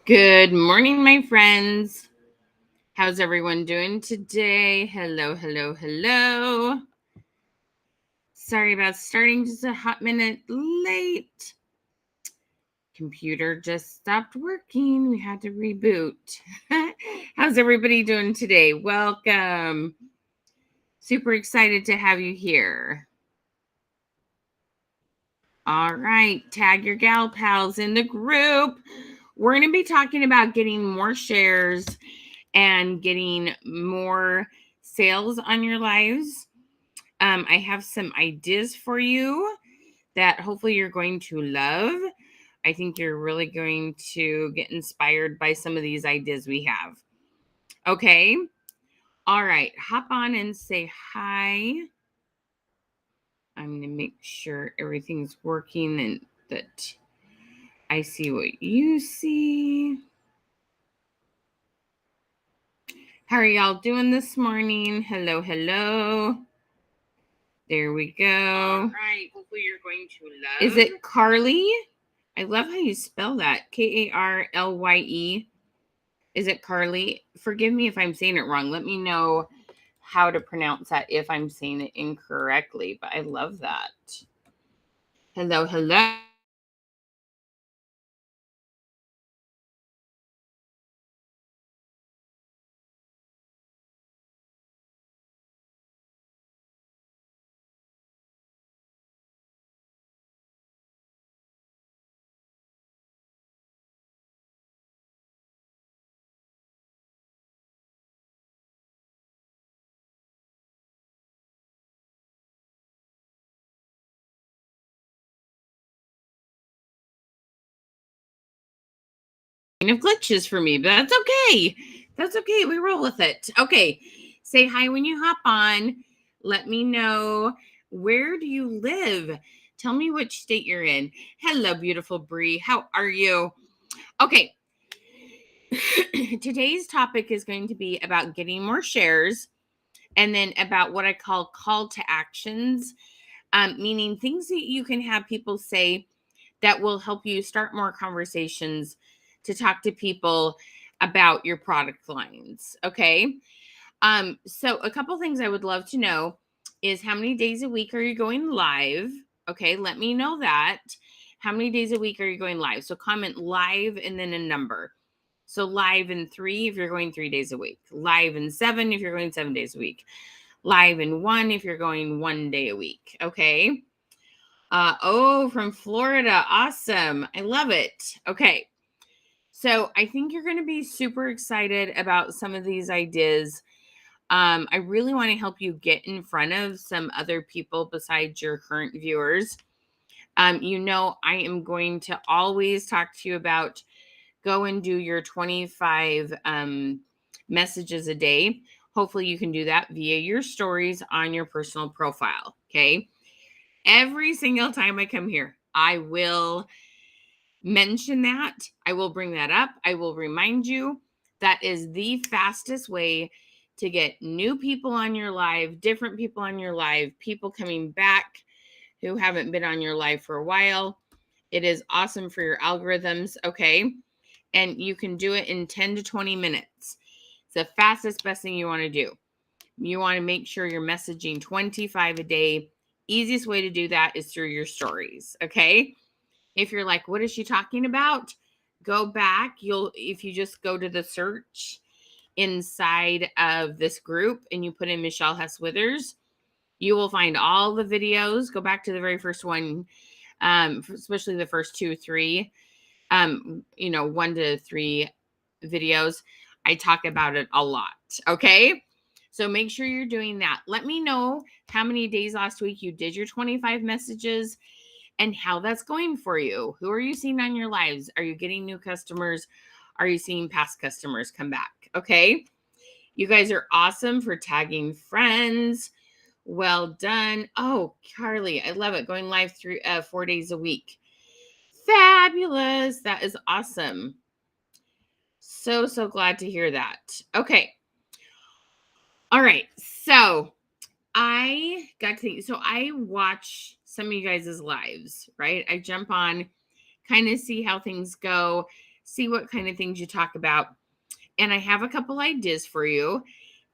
Good morning, my friends. How's everyone doing today? Hello, hello, hello. Sorry about starting just a hot minute late. Computer just stopped working. We had to reboot. How's everybody doing today? Welcome. Super excited to have you here. All right, tag your gal pals in the group. We're going to be talking about getting more shares and getting more sales on your lives. I have some ideas for you that hopefully you're going to love. I think you're really going to get inspired by some of these ideas we have. Okay. All right. Hop on and say hi. I'm going to make sure everything's working and that I see what you see. How are y'all doing this morning? Hello, hello. There we go. All right. Hopefully you're going to love. Is it Carly? I love how you spell that. Karlye. Is it Carly? Forgive me if I'm saying it wrong. Let me know how to pronounce that if I'm saying it incorrectly. But I love that. Hello, hello. Of glitches for me, but that's okay. That's okay. We roll with it. Okay. Say hi when you hop on. Let me know, where do you live? Tell me which state you're in. Hello, beautiful Bree. How are you? Okay. Today's topic is going to be about getting more shares and then about what I call to actions, meaning things that you can have people say that will help you start more conversations to talk to people about your product lines. Okay. So a couple things I would love to know is, how many days a week are you going live? Okay, let me know that. How many days a week are you going live? So comment live and then a number. So live in 3 if you're going 3 days a week. Live in 7 if you're going 7 days a week. Live in 1 if you're going 1 day a week. Okay. From Florida. Awesome. I love it. Okay. So I think you're going to be super excited about some of these ideas. I really want to help you get in front of some other people besides your current viewers. I am going to always talk to you about go and do your 25 messages a day. Hopefully you can do that via your stories on your personal profile. Okay. Every single time I come here, I will mention that. I will bring that up. I will remind you that is the fastest way to get new people on your live, different people on your live, people coming back who haven't been on your live for a while. It is awesome for your algorithms. Okay. And you can do it in 10 to 20 minutes. It's the fastest, best thing you want to do. You want to make sure you're messaging 25 a day. Easiest way to do that is through your stories. Okay. If you're like, what is she talking about? Go back. If you just go to the search inside of this group and you put in Michelle Hess Withers, you will find all the videos. Go back to the very first one, especially the first 2 or 3, 1 to 3 videos. I talk about it a lot. Okay. So make sure you're doing that. Let me know how many days last week you did your 25 messages and how that's going for you. Who are you seeing on your lives? Are you getting new customers? Are you seeing past customers come back? Okay. You guys are awesome for tagging friends. Well done. Oh, Carly, I love it. Going live 4 days a week. Fabulous. That is awesome. So glad to hear that. Okay. All right. So I got to think. So I watch some of you guys' lives, right? I jump on, kind of see how things go, see what kind of things you talk about. And I have a couple ideas for you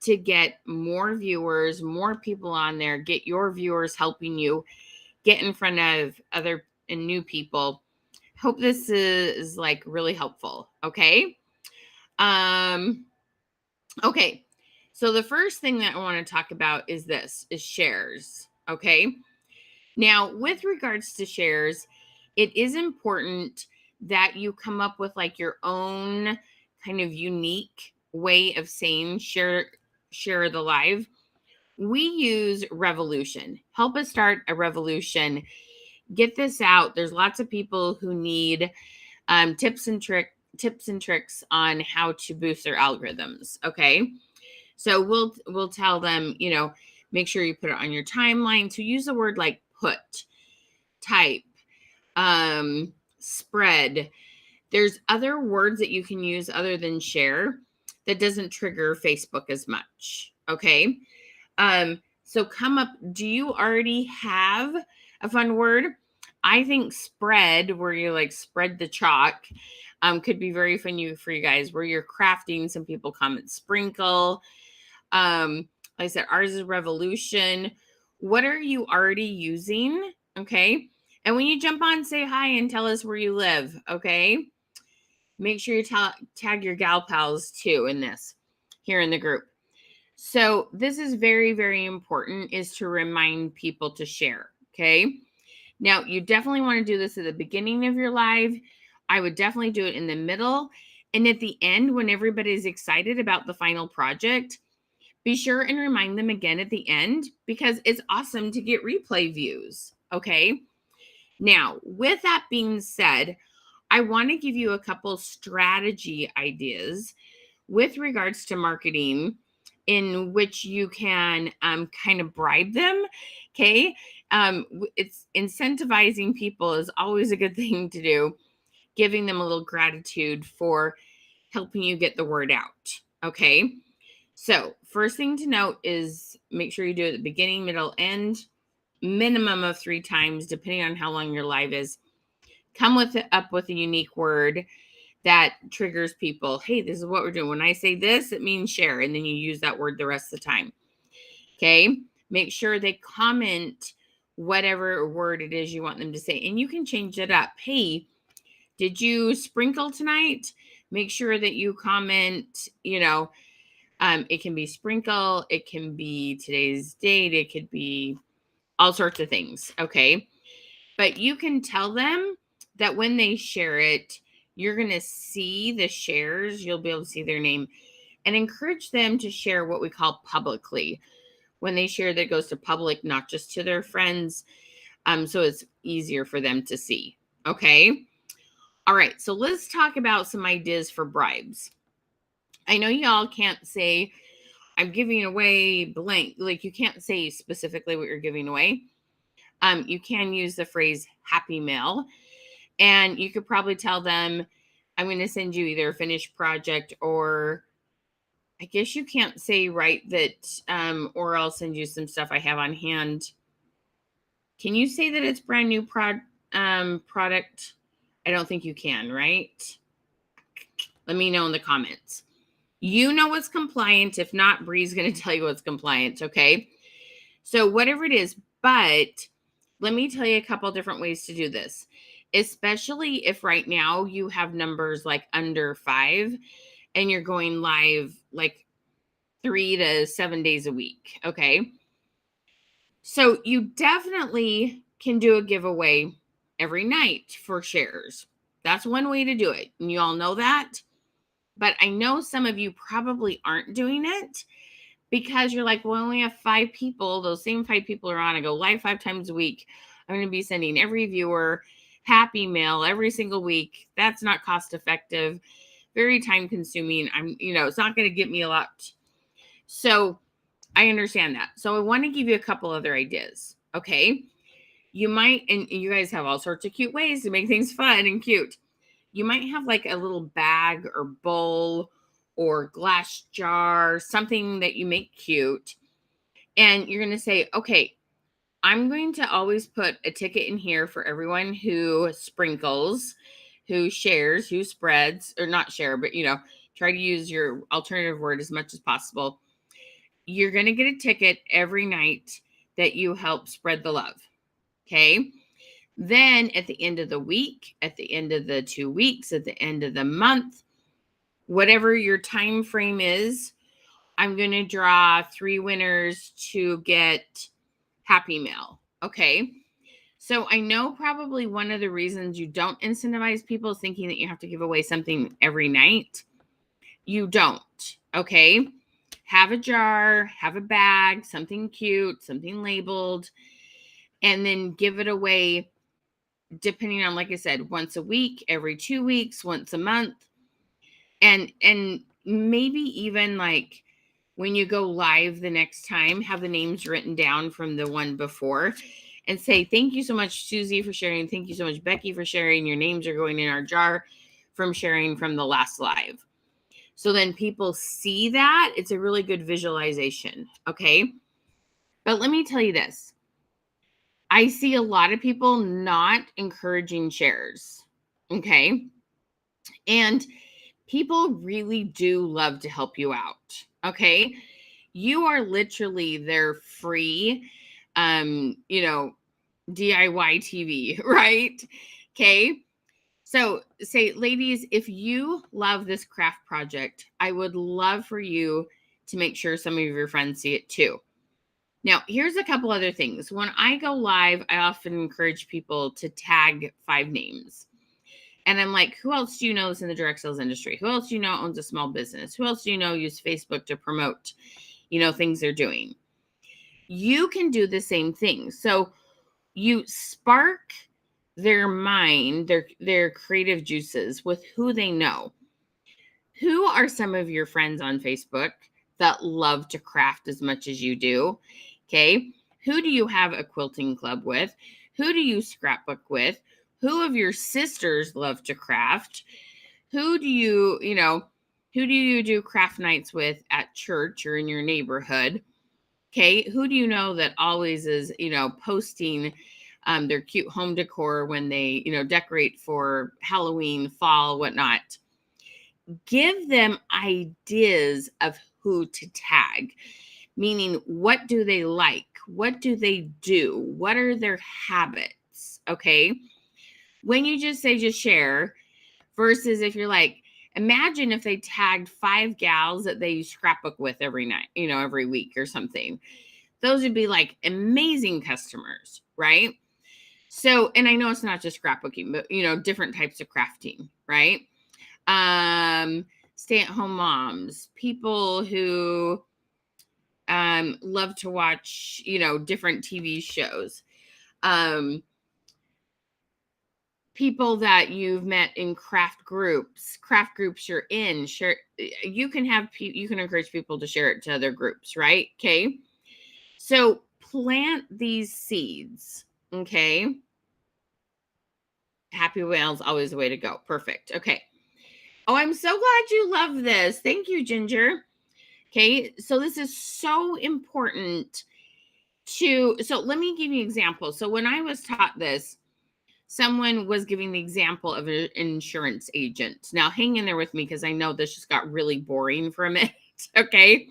to get more viewers, more people on there, get your viewers helping you get in front of other and new people. Hope this is like really helpful. Okay. Okay. So the first thing that I want to talk about is shares. Okay. Now, with regards to shares, it is important that you come up with like your own kind of unique way of saying share the live. We use Revolution. Help us start a revolution. Get this out. There's lots of people who need tips and tricks on how to boost their algorithms. Okay. So we'll tell them, make sure you put it on your timeline. So use the word like put, type, spread. There's other words that you can use other than share that doesn't trigger Facebook as much. Okay. So do you already have a fun word? I think spread, where you like spread the chalk, could be very fun for you guys, where you're crafting. Some people comment sprinkle. Like I said, ours is revolution. What are you already using? Okay. And when you jump on, say hi and tell us where you live. Okay. Make sure you tag your gal pals too in this here in the group. So this is very, very important, is to remind people to share. Okay. Now, you definitely want to do this at the beginning of your live. I would definitely do it in the middle. And at the end, when everybody's excited about the final project, be sure and remind them again at the end, because it's awesome to get replay views. Okay. Now, with that being said, I want to give you a couple strategy ideas with regards to marketing in which you can kind of bribe them. Okay. It's incentivizing people is always a good thing to do, giving them a little gratitude for helping you get the word out. Okay. So first thing to note is make sure you do it at the beginning, middle, end, minimum of 3 times, depending on how long your live is. Come up with a unique word that triggers people. Hey, this is what we're doing. When I say this, it means share. And then you use that word the rest of the time. Okay. Make sure they comment whatever word it is you want them to say. And you can change it up. Hey, did you sprinkle tonight? Make sure that you comment, it can be sprinkle. It can be today's date. It could be all sorts of things. Okay. But you can tell them that when they share it, you're going to see the shares. You'll be able to see their name, and encourage them to share what we call publicly. When they share, that goes to public, not just to their friends. So it's easier for them to see. Okay. All right. So let's talk about some ideas for bribes. I know y'all can't say I'm giving away blank. Like, you can't say specifically what you're giving away. You can use the phrase happy mail, and you could probably tell them, I'm going to send you either a finished project, or I guess you can't say that, or I'll send you some stuff I have on hand. Can you say that it's brand new product? I don't think you can, right? Let me know in the comments. You know what's compliant. If not, Bree's going to tell you what's compliant. Okay. So whatever it is, but let me tell you a couple different ways to do this, especially if right now you have numbers like under 5 and you're going live like 3 to 7 days a week. Okay. So you definitely can do a giveaway every night for shares. That's one way to do it. And you all know that. But I know some of you probably aren't doing it because you're like, well, I only have 5 people. Those same 5 people are on. I go live 5 times a week. I'm going to be sending every viewer happy mail every single week. That's not cost effective, very time consuming. It's not going to get me a lot. So I understand that. So I want to give you a couple other ideas. Okay. You might, and you guys have all sorts of cute ways to make things fun and cute. You might have like a little bag or bowl or glass jar, something that you make cute. And you're going to say, okay, I'm going to always put a ticket in here for everyone who sprinkles. who shares, who spreads, or not share, but try to use your alternative word as much as possible. You're going to get a ticket every night that you help spread the love. Okay. Then at the end of the week, at the end of the 2 weeks, at the end of the month, whatever your time frame is, I'm going to draw 3 winners to get Happy Mail. Okay. So I know probably one of the reasons you don't incentivize people is thinking that you have to give away something every night. You don't. Okay. Have a jar, have a bag, something cute, something labeled, and then give it away depending on, like I said, once a week, every 2 weeks, once a month. And maybe even like when you go live the next time, have the names written down from the one before and say, thank you so much, Susie, for sharing. Thank you so much, Becky, for sharing. Your names are going in our jar from sharing from the last live. So then people see that. It's a really good visualization. Okay. But let me tell you this. I see a lot of people not encouraging shares. Okay. And people really do love to help you out. Okay. You are literally their free, DIY TV, right? Okay. So say, ladies, if you love this craft project, I would love for you to make sure some of your friends see it too. Now, here's a couple other things. When I go live, I often encourage people to tag 5 names. And I'm like, who else do you know is in the direct sales industry? Who else do you know owns a small business? Who else do you know use Facebook to promote, things they're doing? You can do the same thing. So you spark their mind, their creative juices with who they know. Who are some of your friends on Facebook that love to craft as much as you do? Okay. Who do you have a quilting club with? Who do you scrapbook with? Who of your sisters love to craft? Who do you do craft nights with at church or in your neighborhood? Okay. Who do you know that always is, posting their cute home decor when they, decorate for Halloween, fall, whatnot? Give them ideas of who to tag, meaning what do they like? What do they do? What are their habits? Okay. When you just say, just share, versus if you're like, imagine if they tagged 5 gals that they scrapbook with every night, every week or something. Those would be like amazing customers, right? So, and I know it's not just scrapbooking, but different types of crafting, right? Stay-at-home moms, people who love to watch, different TV shows, people that you've met in craft groups you're in, share. You can encourage people to share it to other groups, right? Okay. So plant these seeds. Okay. Happy Whales, always the way to go. Perfect. Okay. Oh, I'm so glad you love this. Thank you, Ginger. Okay. So this is so important so let me give you an example. So when I was taught this, someone was giving the example of an insurance agent. Now hang in there with me because I know this just got really boring for a minute. Okay.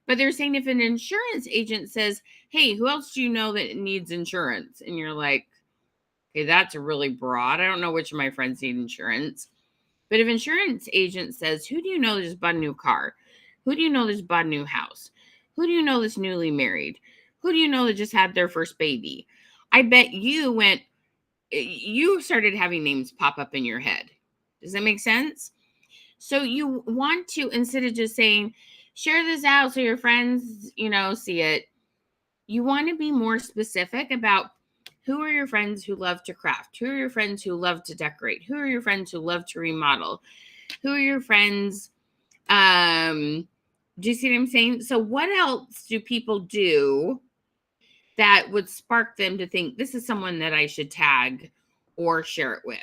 But they're saying if an insurance agent says, hey, who else do you know that needs insurance? And you're like, okay, that's really broad. I don't know which of my friends need insurance. But if insurance agent says, who do you know that just bought a new car? Who do you know that just bought a new house? Who do you know that's newly married? Who do you know that just had their first baby? I bet you started having names pop up in your head. Does that make sense? So you want to, instead of just saying, share this out so your friends, see it, you want to be more specific about who are your friends who love to craft? Who are your friends who love to decorate? Who are your friends who love to remodel? Who are your friends? Do you see what I'm saying? So what else do people do that would spark them to think this is someone that I should tag or share it with?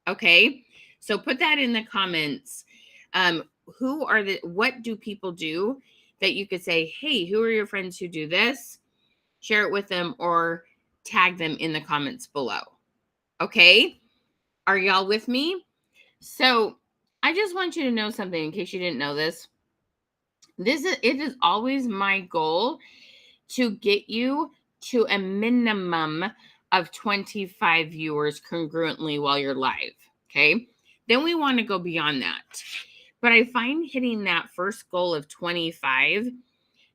Okay. So put that in the comments. What do people do that you could say, hey, who are your friends who do this? Share it with them or tag them in the comments below. Okay. Are y'all with me? So I just want you to know something in case you didn't know this. It is always my goal to get you to a minimum of 25 viewers congruently while you're live. Okay. Then we want to go beyond that. But I find hitting that first goal of 25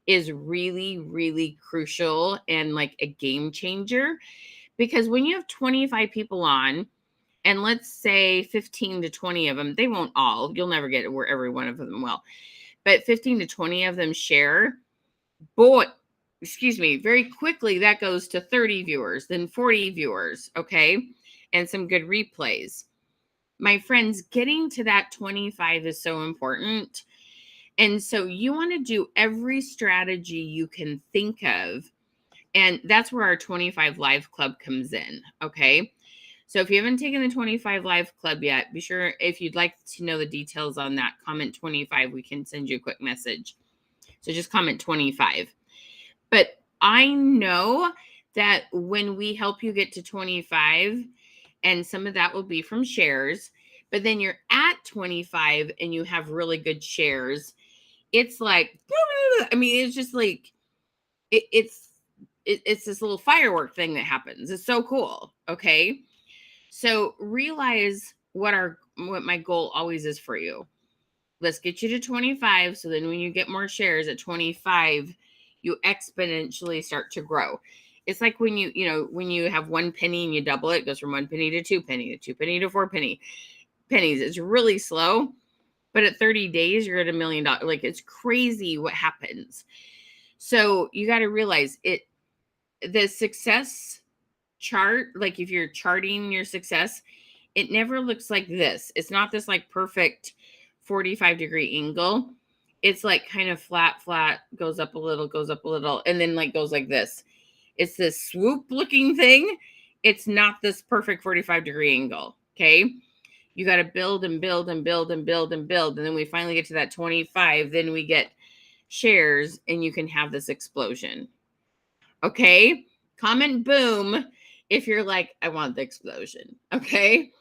is really, really crucial and like a game changer. Because when you have 25 people on, and let's say 15 to 20 of them, they won't all, you'll never get where every one of them will, but 15 to 20 of them share, very quickly that goes to 30 viewers, then 40 viewers, okay? And some good replays. My friends, getting to that 25 is so important. And so you want to do every strategy you can think of. And that's where our 25 Live Club comes in, okay? So if you haven't taken the 25 Live Club yet, be sure, if you'd like to know the details on that, comment 25. We can send you a quick message. So just comment 25. But I know that when we help you get to 25, and some of that will be from shares, but then you're at 25 and you have really good shares, it's like, I mean, it's just like, it's this little firework thing that happens. It's so cool. Okay. So realize what my goal always is for you. Let's get you to 25. So then when you get more shares at 25, you exponentially start to grow. It's like when when you have 1 penny and you double it, it goes from 1 penny to 2 penny to 2 penny to 4 pennies. It's really slow, but at 30 days, you're at $1 million. Like, it's crazy what happens. So you got to realize the success chart, like if you're charting your success, it never looks like this. It's not this like perfect 45-degree angle. It's like kind of flat, goes up a little, and then like goes like this. It's this swoop looking thing. It's not this perfect 45-degree angle. Okay. You got to build and build and build and build and build. And then we finally get to that 25. Then we get shares and you can have this explosion. Okay. Comment boom if you're like, I want the explosion. Okay.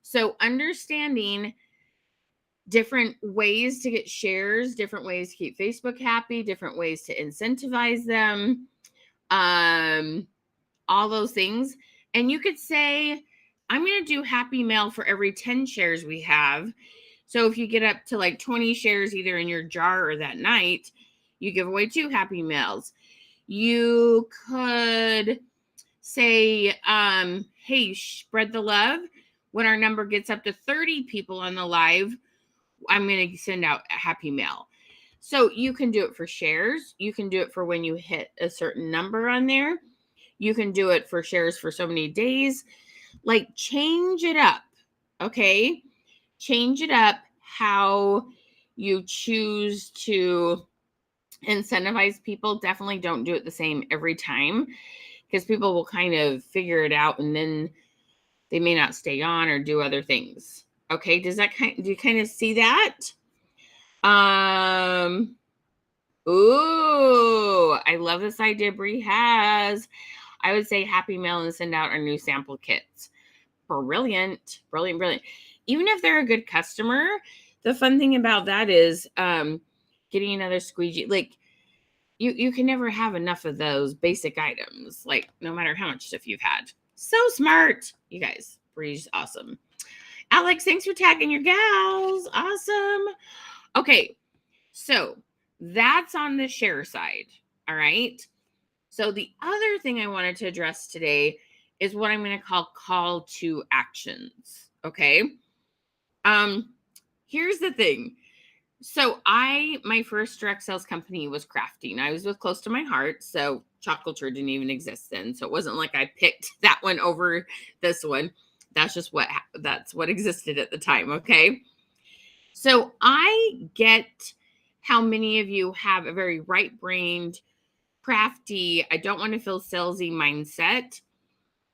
So understanding different ways to get shares, different ways to keep Facebook happy, different ways to incentivize them, all those things. And you could say, I'm going to do happy mail for every 10 shares we have. So if you get up to like 20 shares either in your jar or that night, you give away 2 happy mails. You could say, hey, spread the love. When our number gets up to 30 people on the live, I'm going to send out a happy mail. So you can do it for shares. You can do it for when you hit a certain number on there. You can do it for shares for so many days. Like, change it up. Okay. Change it up how you choose to incentivize people. Definitely don't do it the same every time, because people will kind of figure it out and then they may not stay on or do other things. Okay. Do you kind of see that? Ooh, I love this idea Bree has. I would say happy mail and send out our new sample kits. Brilliant. Even if they're a good customer, the fun thing about that is getting another squeegee. Like, you can never have enough of those basic items, like no matter how much stuff you've had. So smart. You guys, Bree's awesome. Alex, thanks for tagging your gals. Awesome. Okay, so that's on the share side. All right. So the other thing I wanted to address today is what I'm going to call to actions. Okay. Here's the thing. So my first direct sales company was crafting. I was with Close to My Heart. So Chalk Culture didn't even exist then. So it wasn't like I picked that one over this one. That's just that's what existed at the time. Okay. So I get how many of you have a very right-brained, crafty, I don't want to feel salesy mindset,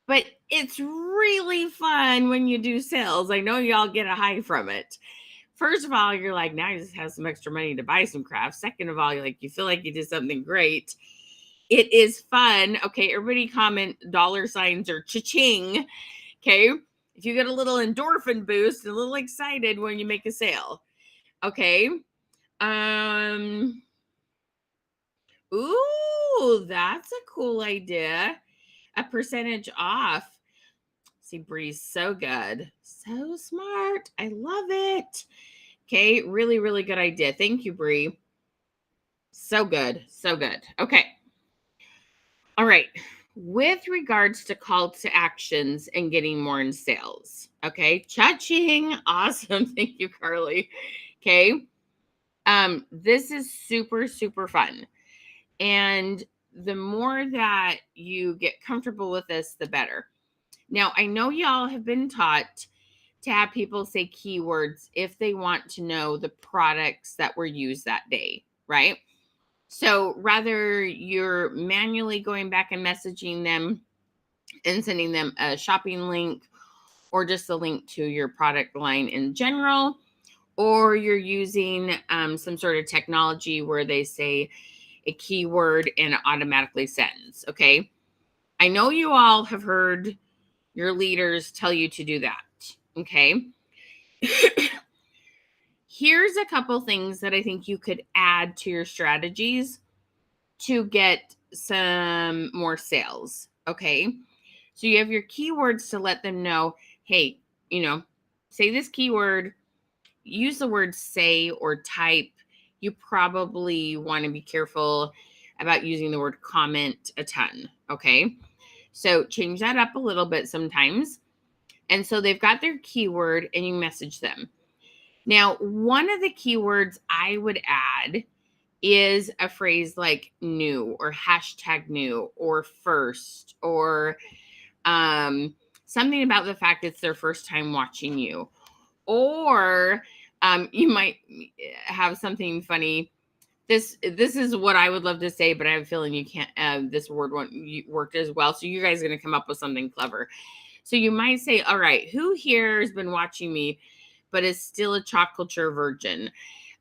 but it's really fun when you do sales. I know y'all get a high from it. First of all, you're like, now you just have some extra money to buy some crafts. Second of all, you feel like you did something great. It is fun. Okay, everybody comment $ signs or cha-ching. Okay, if you get a little endorphin boost, a little excited when you make a sale. Okay. Ooh, that's a cool idea. A percentage off. See, Bree's so good. So smart. I love it. Okay, really, really good idea. Thank you, Bree. So good. So good. Okay. All right. With regards to call to actions and getting more in sales. Okay. Cha-ching. Awesome. Thank you, Carly. Okay. This is super, super fun. And the more that you get comfortable with this, the better. Now, I know y'all have been taught to have people say keywords if they want to know the products that were used that day, right? So rather you're manually going back and messaging them and sending them a shopping link or just a link to your product line in general, or you're using some sort of technology where they say a keyword and it automatically sends. Okay. I know you all have heard your leaders tell you to do that. Okay. Here's a couple things that I think you could add to your strategies to get some more sales. Okay. So you have your keywords to let them know, hey, say this keyword, use the word say or type. You probably want to be careful about using the word comment a ton. Okay. So change that up a little bit sometimes. And so they've got their keyword and you message them. Now, one of the keywords I would add is a phrase like new or hashtag new or first or something about the fact it's their first time watching you. Or you might have something funny. This is what I would love to say, but I have a feeling you can't. This word won't work as well. So you guys are going to come up with something clever. So you might say, all right, who here has been watching me, but is still a chalk culture virgin?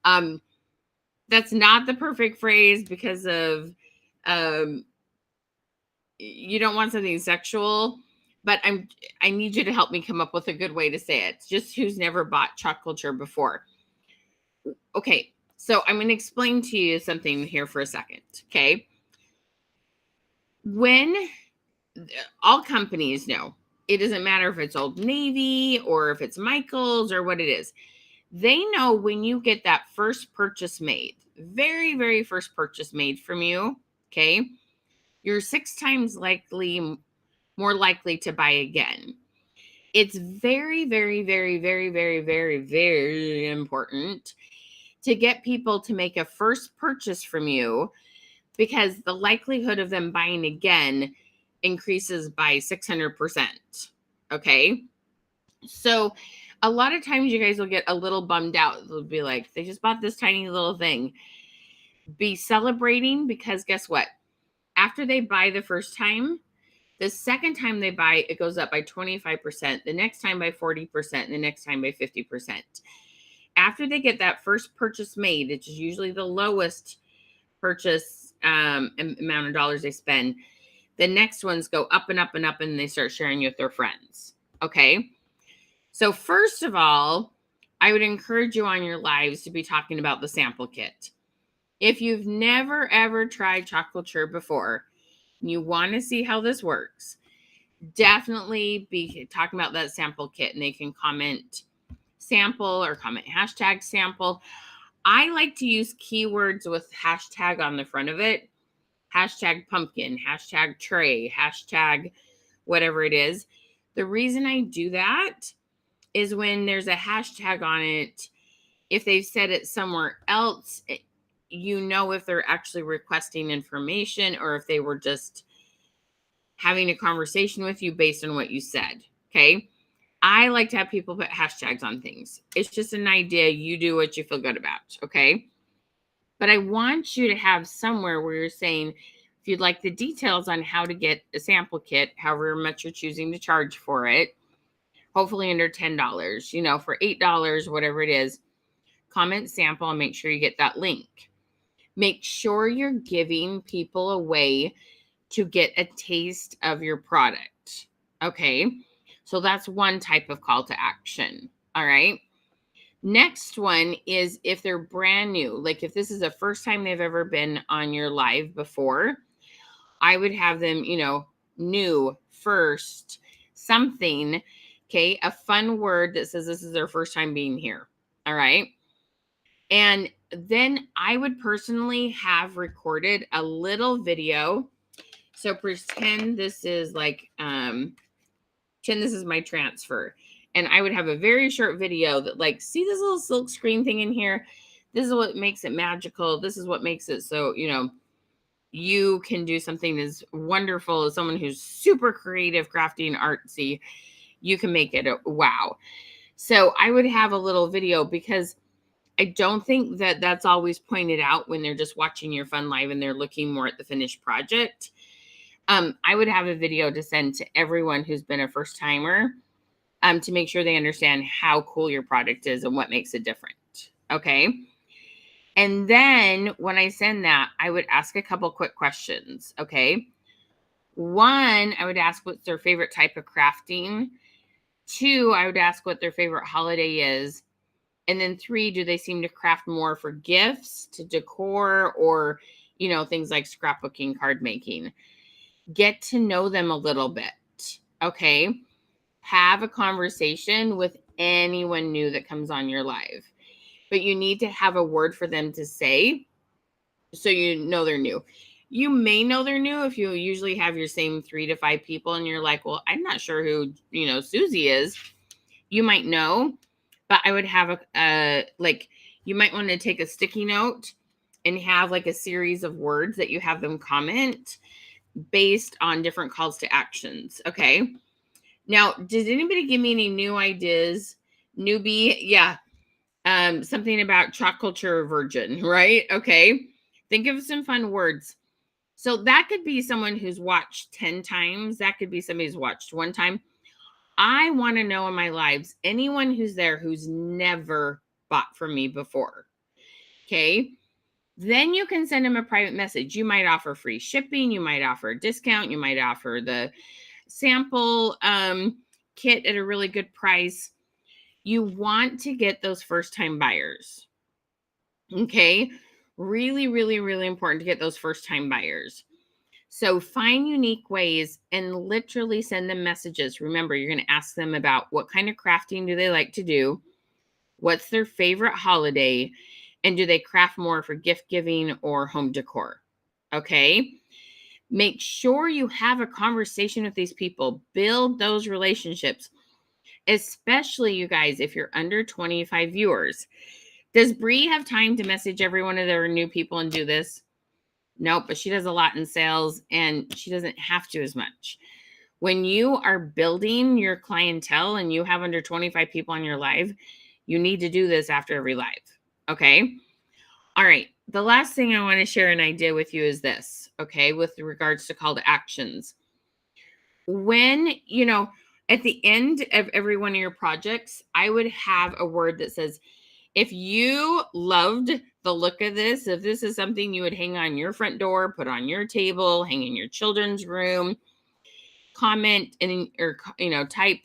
That's not the perfect phrase because of you don't want something sexual, but I need you to help me come up with a good way to say it. Just who's never bought chalk culture before. Okay, so I'm going to explain to you something here for a second. Okay. When all companies know, it doesn't matter if it's Old Navy or if it's Michael's or what it is. They know when you get that first purchase made, very, very first purchase made from you, okay, you're 6 times more likely to buy again. It's very, very, very, very, very, very, very important to get people to make a first purchase from you because the likelihood of them buying again increases by 600%. Okay. So a lot of times you guys will get a little bummed out. They'll be like, they just bought this tiny little thing. Be celebrating because guess what? After they buy the first time, the second time they buy, it goes up by 25%, the next time by 40%, and the next time by 50%. After they get that first purchase made, which is usually the lowest purchase amount of dollars they spend, the next ones go up and up and up, and they start sharing with their friends. Okay. So first of all, I would encourage you on your lives to be talking about the sample kit. If you've never, ever tried chalk culture before, and you want to see how this works, definitely be talking about that sample kit, and they can comment sample or comment hashtag sample. I like to use keywords with hashtag on the front of it. Hashtag pumpkin, hashtag tray, hashtag whatever it is. The reason I do that is when there's a hashtag on it, if they've said it somewhere else, you know if they're actually requesting information or if they were just having a conversation with you based on what you said. Okay. I like to have people put hashtags on things. It's just an idea. You do what you feel good about. Okay. But I want you to have somewhere where you're saying, if you'd like the details on how to get a sample kit, however much you're choosing to charge for it, hopefully under $10, for $8, whatever it is, comment sample and make sure you get that link. Make sure you're giving people a way to get a taste of your product. Okay. So that's one type of call to action. All right. Next one is if they're brand new, like if this is the first time they've ever been on your live before, I would have them, new, first, something, okay, a fun word that says this is their first time being here. All right. And then I would personally have recorded a little video. So pretend this is like, pretend this is my transfer. And I would have a very short video that like, see this little silk screen thing in here? This is what makes it magical. This is what makes it so, you can do something as wonderful as someone who's super creative, crafty, and artsy. You can make it a wow. So I would have a little video because I don't think that that's always pointed out when they're just watching your fun live and they're looking more at the finished project. I would have a video to send to everyone who's been a first timer to make sure they understand how cool your product is and what makes it different. Okay. And then when I send that, I would ask a couple quick questions. Okay. One, I would ask what's their favorite type of crafting. Two, I would ask what their favorite holiday is. And then three, do they seem to craft more for gifts, to decor, or, things like scrapbooking, card making? Get to know them a little bit. Okay. Have a conversation with anyone new that comes on your live. But you need to have a word for them to say so you know they're new. You may know they're new if you usually have your same 3 to 5 people and you're like, well, I'm not sure who, Susie is. You might know, but I would have you might want to take a sticky note and have like a series of words that you have them comment based on different calls to actions. Okay. Now, did anybody give me any new ideas? Newbie? Yeah. Something about chalk culture virgin, right? Okay. Think of some fun words. So that could be someone who's watched 10 times. That could be somebody who's watched one time. I want to know in my lives, anyone who's there who's never bought from me before. Okay. Then you can send them a private message. You might offer free shipping. You might offer a discount. You might offer the sample kit at a really good price. You want to get those first time buyers. Okay. Really, really, really important to get those first time buyers. So find unique ways and literally send them messages. Remember, you're going to ask them about what kind of crafting do they like to do? What's their favorite holiday? And do they craft more for gift giving or home decor? Okay. Make sure you have a conversation with these people. Build those relationships, especially you guys, if you're under 25 viewers. Does Bree have time to message every one of their new people and do this? Nope, but she does a lot in sales and she doesn't have to as much. When you are building your clientele and you have under 25 people on your live, you need to do this after every live. Okay. All right. The last thing I want to share an idea with you is this. Okay. With regards to call to actions. When, at the end of every one of your projects, I would have a word that says, if you loved the look of this, if this is something you would hang on your front door, put on your table, hang in your children's room, comment or type,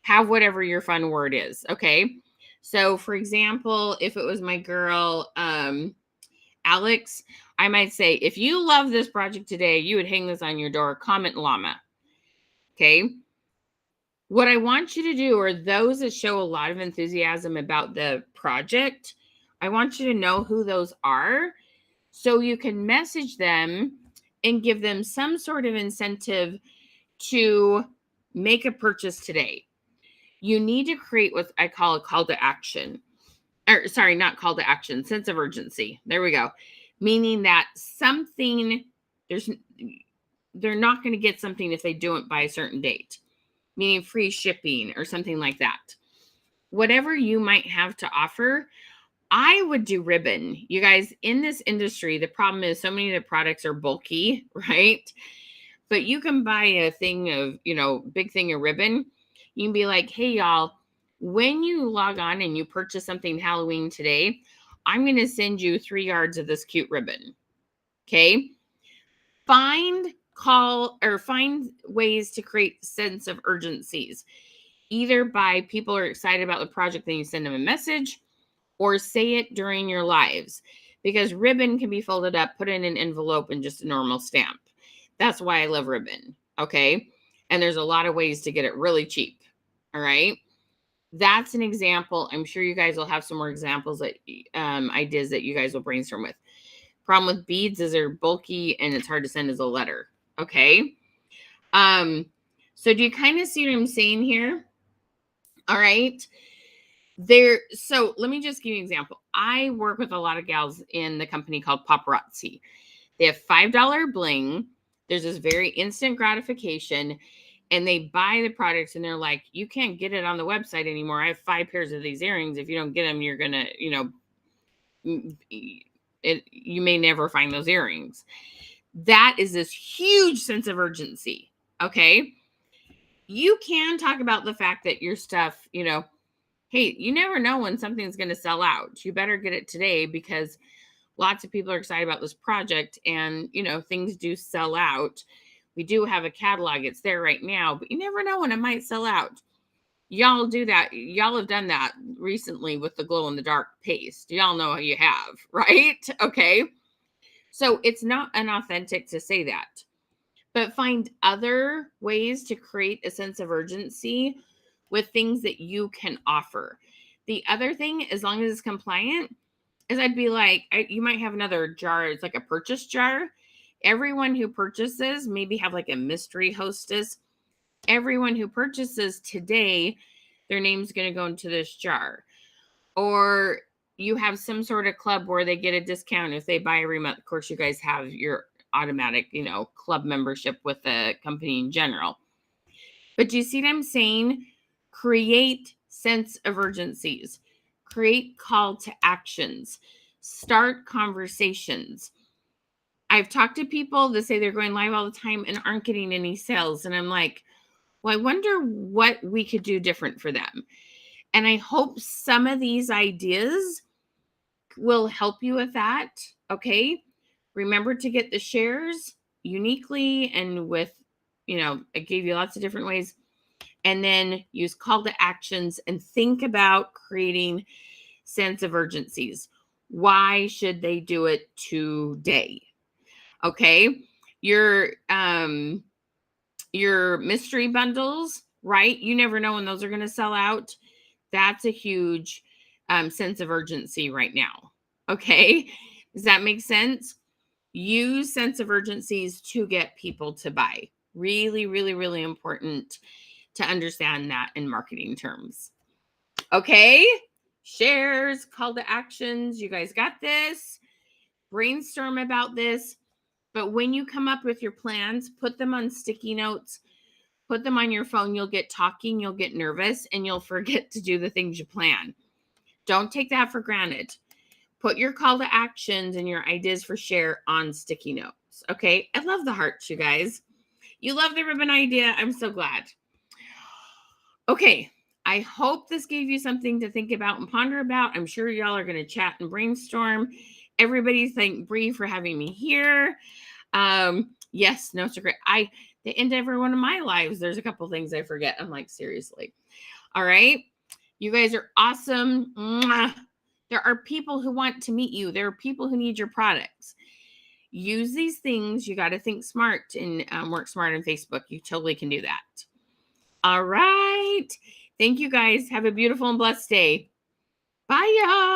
have whatever your fun word is. Okay. So for example, if it was my girl, Alex, I might say, if you love this project today, you would hang this on your door, comment llama. Okay. What I want you to do, or those that show a lot of enthusiasm about the project, I want you to know who those are so you can message them and give them some sort of incentive to make a purchase today. You need to create what I call a call to action. Or sorry, not call to action, sense of urgency. There we go. Meaning that they're not going to get something if they do it by a certain date. Meaning free shipping or something like that. Whatever you might have to offer, I would do ribbon. You guys, in this industry, the problem is so many of the products are bulky, right? But you can buy a thing of, big thing of ribbon. You can be like, hey, y'all, when you log on and you purchase something Halloween today, I'm going to send you 3 yards of this cute ribbon. Okay. Find call or find ways to create sense of urgencies, either by people are excited about the project, then you send them a message, or say it during your lives, because ribbon can be folded up, put in an envelope, and just a normal stamp. That's why I love ribbon. Okay. And there's a lot of ways to get it really cheap. All right. That's an example. I'm sure you guys will have some more examples that ideas that you guys will brainstorm with. Problem with beads is they're bulky and it's hard to send as a letter. Okay. So do you kind of see what I'm saying here? All right. So let me just give you an example. I work with a lot of gals in the company called Paparazzi. They have $5 bling. There's this very instant gratification, and they buy the products and they're like, you can't get it on the website anymore. I have 5 pairs of these earrings. If you don't get them, you're going to, you may never find those earrings. That is this huge sense of urgency. Okay. You can talk about the fact that your stuff, hey, you never know when something's going to sell out. You better get it today because lots of people are excited about this project and, things do sell out. We do have a catalog. It's there right now, but you never know when it might sell out. Y'all do that. Y'all have done that recently with the glow in the dark paste. Y'all know how you have, right? Okay. So it's not unauthentic to say that, but find other ways to create a sense of urgency with things that you can offer. The other thing, as long as it's compliant, is I'd be like, you might have another jar. It's like a purchase jar. Everyone who purchases, maybe have like a mystery hostess. Everyone who purchases today, their name's going to go into this jar. Or you have some sort of club where they get a discount if they buy every month. Of course, you guys have your automatic, club membership with the company in general. But do you see what I'm saying? Create sense of urgencies, create call to actions, start conversations. I've talked to people that say they're going live all the time and aren't getting any sales. And I'm like, well, I wonder what we could do different for them. And I hope some of these ideas will help you with that. Okay. Remember to get the shares uniquely and with, I gave you lots of different ways. And then use call to actions and think about creating sense of urgencies. Why should they do it today? Okay. Your mystery bundles, right? You never know when those are going to sell out. That's a huge sense of urgency right now. Okay. Does that make sense? Use sense of urgencies to get people to buy. Really, really, really important to understand that in marketing terms. Okay. Shares, call to actions. You guys got this. Brainstorm about this. But when you come up with your plans, put them on sticky notes. Put them on your phone. You'll get talking, you'll get nervous, and you'll forget to do the things you plan. Don't take that for granted. Put your call to actions and your ideas for share on sticky notes. Okay. I love the hearts, you guys. You love the ribbon idea. I'm so glad. Okay. I hope this gave you something to think about and ponder about. I'm sure y'all are going to chat and brainstorm. Everybody thank Bree for having me here. Yes, no secret. The end of every one of my lives, there's a couple things I forget. I'm like, seriously. All right. You guys are awesome. Mwah. There are people who want to meet you. There are people who need your products. Use these things. You got to think smart and work smart on Facebook. You totally can do that. All right. Thank you guys. Have a beautiful and blessed day. Bye, y'all.